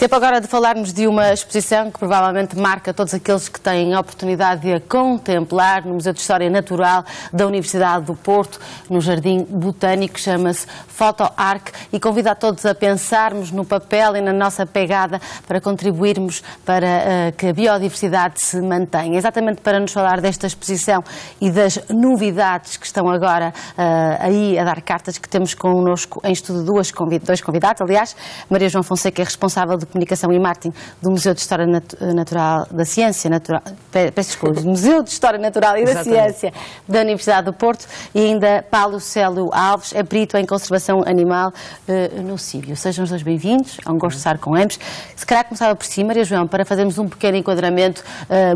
Tempo agora de falarmos de uma exposição que provavelmente marca todos aqueles que têm a oportunidade de a contemplar no Museu de História Natural da Universidade do Porto, no Jardim Botânico, chama-se PhotoArk, e convido a todos a pensarmos no papel e na nossa pegada para contribuirmos para que a biodiversidade se mantenha. Exatamente para nos falar desta exposição e das novidades que estão agora aí a dar cartas, que temos connosco em estudo dois convidados, aliás, Maria João Fonseca é responsável de Comunicação e Marketing do Museu de História Natural da Ciência, Museu de História Natural e da Ciência da Universidade do Porto, e ainda Paulo Célio Alves, é perito em conservação animal no CIBio. Sejam os dois bem-vindos, é um gosto de estar com ambos. Se calhar começava por si, Maria João, para fazermos um pequeno enquadramento.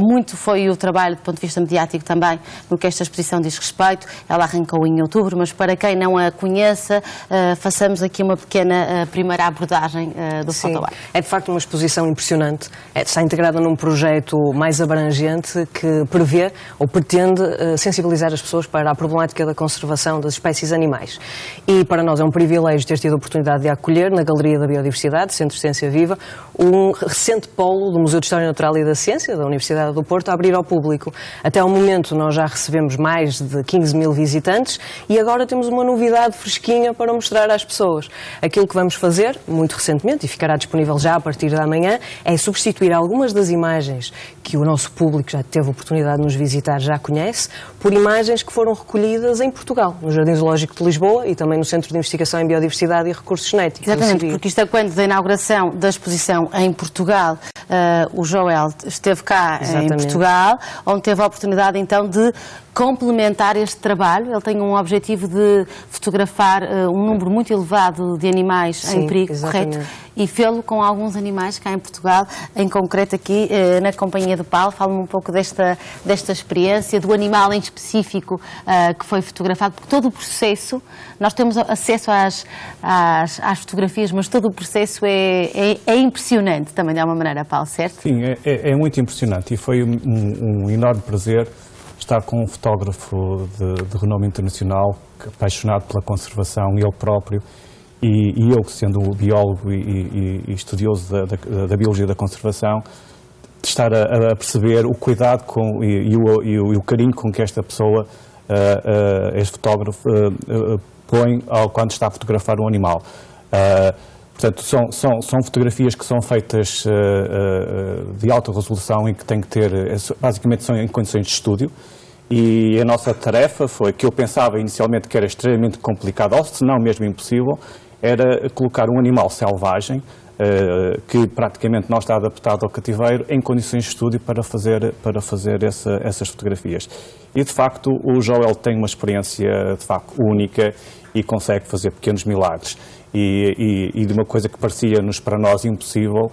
Muito foi o trabalho do ponto de vista mediático também no que esta exposição diz respeito. Ela arrancou em outubro, mas para quem não a conheça, façamos aqui uma pequena primeira abordagem do PhotoArk. É de facto uma exposição impressionante. Está integrada num projeto mais abrangente que prevê ou pretende sensibilizar as pessoas para a problemática da conservação das espécies animais. E para nós é um privilégio ter tido a oportunidade de acolher na Galeria da Biodiversidade, Centro de Ciência Viva, um recente polo do Museu de História Natural e da Ciência da Universidade do Porto a abrir ao público. Até ao momento nós já recebemos mais de 15 mil visitantes e agora temos uma novidade fresquinha para mostrar às pessoas. Aquilo que vamos fazer, muito recentemente, e ficará disponível já a partir da manhã, é substituir algumas das imagens que o nosso público já teve a oportunidade de nos visitar, já conhece, por imagens que foram recolhidas em Portugal, no Jardim Zoológico de Lisboa e também no Centro de Investigação em Biodiversidade e Recursos Genéticos. Exatamente, porque isto é quando da inauguração da exposição em Portugal, o Joel esteve cá em Portugal, onde teve a oportunidade então de complementar este trabalho. Ele tem um objetivo de fotografar um número muito elevado de animais em perigo, correto? E fê-lo com alguns animais cá em Portugal, em concreto aqui na companhia do Paulo. Fala-me um pouco desta experiência, do animal em específico que foi fotografado, porque todo o processo, nós temos acesso às fotografias, mas todo o processo é impressionante também, de alguma maneira, Paulo, certo? Sim, é muito impressionante e foi um enorme prazer estar com um fotógrafo de renome internacional, apaixonado pela conservação, ele próprio, e eu, sendo biólogo e estudioso da biologia da conservação, de estar a perceber o cuidado e o carinho com que esta pessoa, este fotógrafo, põe quando está a fotografar um animal. Portanto, são fotografias que são feitas de alta resolução e que têm que ter, basicamente são em condições de estúdio, e a nossa tarefa foi, que eu pensava inicialmente que era extremamente complicado, ou se não mesmo impossível, era colocar um animal selvagem, que praticamente não está adaptado ao cativeiro, em condições de estúdio para fazer essas fotografias. E de facto o Joel tem uma experiência de facto única e consegue fazer pequenos milagres. E de uma coisa que parecia-nos para nós impossível,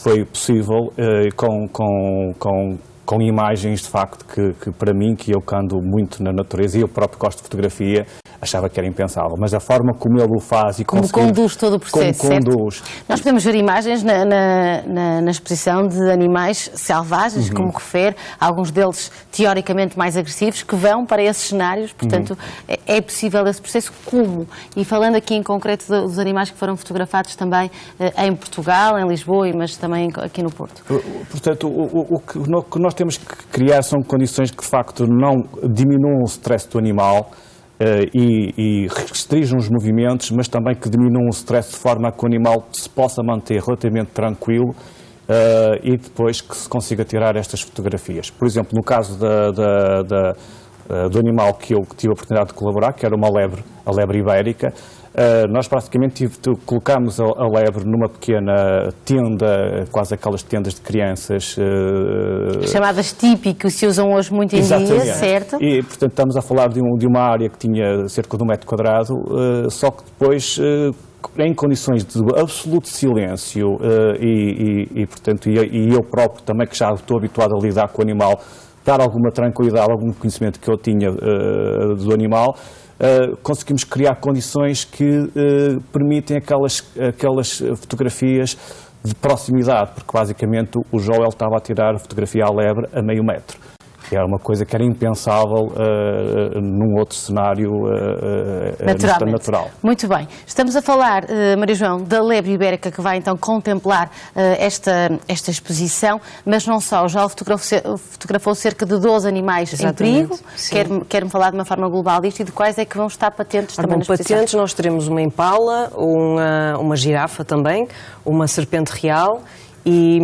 foi possível com imagens de facto que para mim, que eu ando muito na natureza e eu próprio gosto de fotografia, achava que era impensável. Mas a forma como ele o faz e como conduz todo o processo, certo? Nós podemos ver imagens na exposição de animais selvagens, como refere, alguns deles teoricamente mais agressivos, que vão para esses cenários, portanto é possível esse processo. Como? E falando aqui em concreto dos animais que foram fotografados também em Portugal, em Lisboa, mas também aqui no Porto. Portanto, o que nós temos que criar são condições que de facto não diminuam o stress do animal e restringam os movimentos, mas também que diminuam o stress de forma a que o animal se possa manter relativamente tranquilo e depois que se consiga tirar estas fotografias. Por exemplo, no caso do animal que eu tive a oportunidade de colaborar, que era uma lebre, a lebre ibérica, nós praticamente colocámos a lebre numa pequena tenda, quase aquelas tendas de crianças. Chamadas típicas, se usam hoje muito em dia, certo? E, portanto, estamos a falar de uma área que tinha cerca de 1 metro quadrado, só que depois, em condições de absoluto silêncio, portanto, eu próprio também, que já estou habituado a lidar com o animal, dar alguma tranquilidade, algum conhecimento que eu tinha do animal, conseguimos criar condições que permitem aquelas fotografias de proximidade, porque basicamente o Joel estava a tirar a fotografia à lebre a meio metro. Era uma coisa que era impensável num outro cenário natural. Muito bem. Estamos a falar, Maria João, da lebre ibérica que vai então contemplar esta exposição, mas não só, já fotografou cerca de 12 animais em perigo. Quer-me falar de uma forma global disto e de quais é que vão estar patentes também na exposição? Patentes nós teremos uma impala, uma girafa também, uma serpente real e...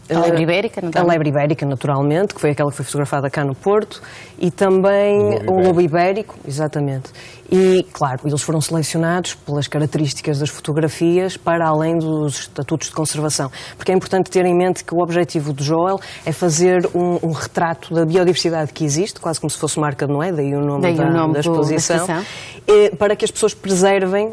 A lebre ibérica, naturalmente. A lebre ibérica, naturalmente, que foi aquela que foi fotografada cá no Porto, e também um lobo ibérico, exatamente. E, claro, eles foram selecionados pelas características das fotografias para além dos estatutos de conservação. Porque é importante ter em mente que o objetivo do Joel é fazer um retrato da biodiversidade que existe, quase como se fosse marca de Noé, daí o nome da exposição, para que as pessoas preservem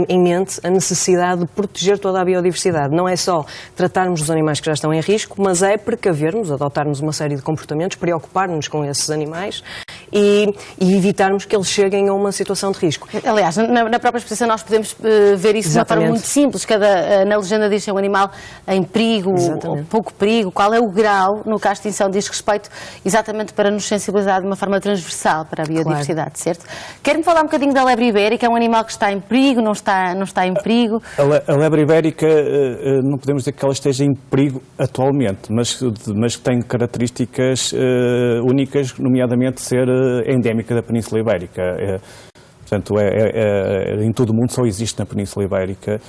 em mente a necessidade de proteger toda a biodiversidade. Não é só tratarmos dos animais que já estão em risco, mas é precavermos, adotarmos uma série de comportamentos, preocupar-nos com esses animais e evitarmos que eles cheguem a uma situação de risco. Aliás, na própria exposição nós podemos ver isso de uma forma muito simples. Na legenda diz se é um animal em perigo ou pouco perigo, qual é o grau, no caso de extinção, diz respeito exatamente para nos sensibilizar de uma forma transversal para a biodiversidade, certo? Quer-me falar um bocadinho da lebre ibérica, é um animal que está em perigo, não está em perigo? A lebre ibérica, não podemos dizer que ela esteja em perigo atualmente, mas que tem características únicas, nomeadamente ser endémica da Península Ibérica. Portanto, em todo o mundo só existe na Península Ibérica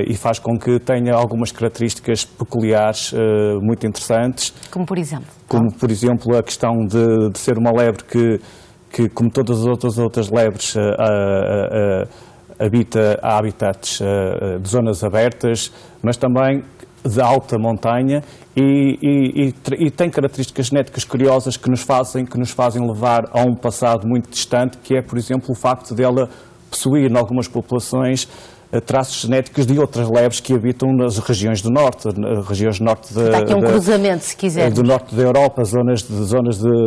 e faz com que tenha algumas características peculiares muito interessantes. Como por exemplo? Como por exemplo a questão de ser uma lebre que como todas as outras lebres, habita habitats de zonas abertas, mas também de alta montanha e tem características genéticas curiosas que nos fazem levar a um passado muito distante, que é, por exemplo, o facto dela possuir, em algumas populações, traços genéticos de outras lebres que habitam nas regiões do norte, regiões do norte Está aqui um cruzamento, se quiser. Do norte da Europa, zonas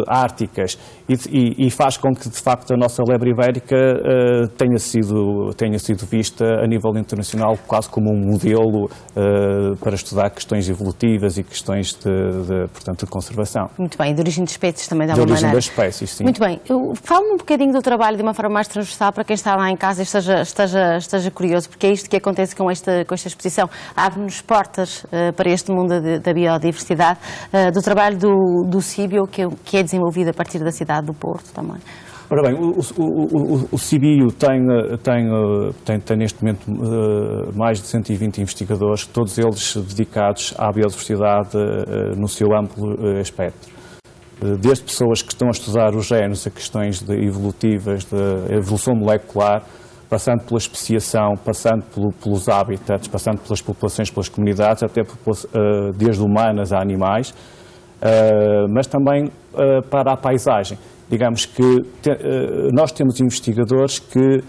árticas, e faz com que, de facto, a nossa lebre ibérica tenha sido vista a nível internacional quase como um modelo para estudar questões evolutivas e questões portanto, de conservação. Muito bem, de origem de espécies também, de alguma maneira. De origem das espécies, sim. Muito bem, fala-me um bocadinho do trabalho de uma forma mais transversal para quem está lá em casa e esteja curioso, porque é isto que acontece com esta exposição. Abre-nos portas para este mundo da biodiversidade, do trabalho do CIBIO, que é desenvolvido a partir da cidade do Porto também. Ora bem, o CIBIO tem neste momento mais de 120 investigadores, todos eles dedicados à biodiversidade no seu amplo espectro. Desde pessoas que estão a estudar os géneros, a questões evolutivas, de evolução molecular, passando pela especiação, passando pelos hábitats, passando pelas populações, pelas comunidades, até desde humanas a animais, mas também para a paisagem. Digamos que nós temos investigadores que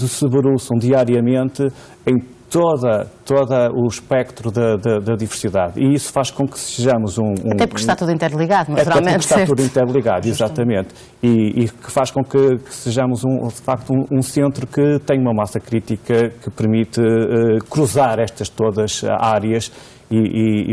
se debruçam diariamente em todo o espectro da diversidade. E isso faz com que sejamos Até porque está tudo interligado, naturalmente. Até porque está tudo interligado, exatamente. E que faz com que sejamos, de facto, um centro que tem uma massa crítica que permite cruzar estas todas áreas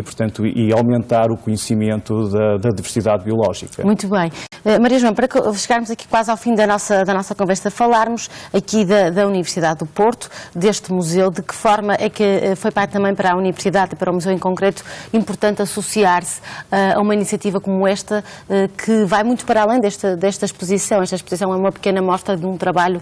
portanto, aumentar o conhecimento da diversidade biológica. Muito bem. Maria João, para chegarmos aqui quase ao fim da nossa conversa, falarmos aqui da Universidade do Porto, deste museu, de que forma é que foi também para a Universidade e para o museu em concreto importante associar-se a uma iniciativa como esta, que vai muito para além desta exposição. Esta exposição é uma pequena mostra de um trabalho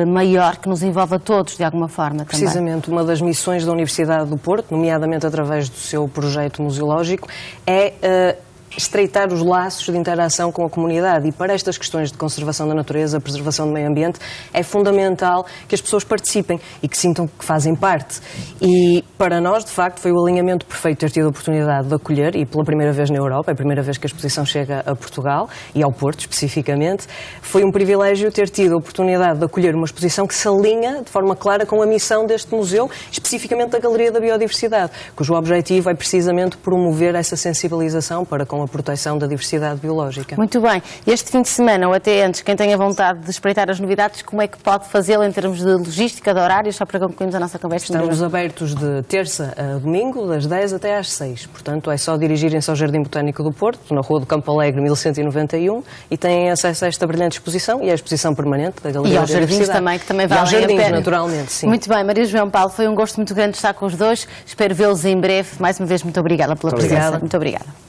maior que nos envolve a todos, de alguma forma também. Precisamente, uma das missões da Universidade do Porto, nomeadamente através do seu projeto museológico, é estreitar os laços de interação com a comunidade, e para estas questões de conservação da natureza, preservação do meio ambiente, é fundamental que as pessoas participem e que sintam que fazem parte. E para nós, de facto, foi o alinhamento perfeito ter tido a oportunidade de acolher, e pela primeira vez na Europa, é a primeira vez que a exposição chega a Portugal e ao Porto especificamente, foi um privilégio ter tido a oportunidade de acolher uma exposição que se alinha de forma clara com a missão deste museu, especificamente da Galeria da Biodiversidade, cujo objetivo é precisamente promover essa sensibilização para com com a proteção da diversidade biológica. Muito bem. Este fim de semana, ou até antes, quem tenha vontade de espreitar as novidades, como é que pode fazê-lo em termos de logística, de horários, só para concluirmos a nossa conversa? Estamos abertos de terça a domingo, das 10 até às 6. Portanto, é só dirigirem-se ao Jardim Botânico do Porto, na Rua do Campo Alegre, 1191, e têm acesso a esta brilhante exposição e à exposição permanente da Galeria e aos da jardins Diversidade. também, que também e aos valem a jardins, pena. naturalmente, sim. Muito bem, Maria João Paulo, foi um gosto muito grande estar com os dois. Espero vê-los em breve. Mais uma vez, muito obrigada pela presença. Obrigada. Muito obrigada.